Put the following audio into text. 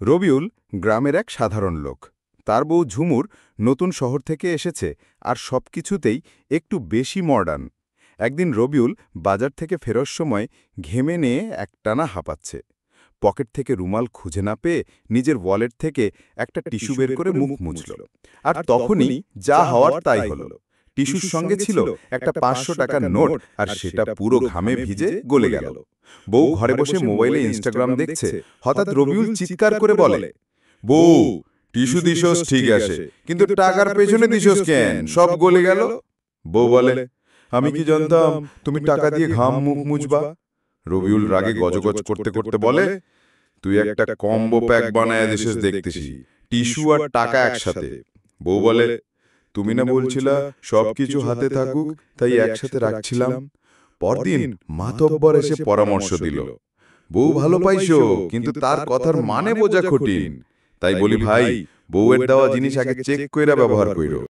রবিউল গ্রামের এক সাধারণ লোক। তার বউ ঝুমুর নতুন শহর থেকে এসেছে আর সবকিছুতেই একটু বেশি মডার্ন। একদিন রবিউল বাজার থেকে ফেরার সময় ঘেমে নিয়ে একটানা হাঁপাচ্ছে। পকেট থেকে রুমাল খুঁজে না পেয়ে নিজের ওয়ালেট থেকে একটা টিস্যু বের করে মুখ মুছল। আর তখনই যা হওয়ার তাই হল। টিস্যুর সঙ্গে ছিল একটা ৫০০ টাকার নোট, আর সেটা পুরো ঘামে ভিজে গলে গেল। বউ ঘরে বসে মোবাইলে ইনস্টাগ্রাম দেখছে। হঠাৎ রবিউল চিৎকার করে বলে, বউ, টিস্যু দিশোস ঠিক আছে, কিন্তু টাকার পেছনে দিশোস কেন? সব গলে গেল। বউ বলে, আমি কি জানতাম তুমি টাকা দিয়ে ঘাম মুখ মুছবা? রবিউল রাগে গজগজ করতে করতে বলে, তুই একটা কম্বো প্যাক বানায় দিছিস দেখতেছি, টিস্যু আর টাকা একসাথে। বউ বলে, তুমি না বলছিলা সবকিছু হাতে থাকুক, তাই একসাথে রাখছিলাম। পরদিন মাতব্বর এসে পরামর্শ দিল, বউ ভালো পাইছো, কিন্তু তার কথার মানে বোঝা কঠিন। তাই বলি ভাই, বউয়ের দেওয়া জিনিস আগে চেক কইরা ব্যবহার কইরো।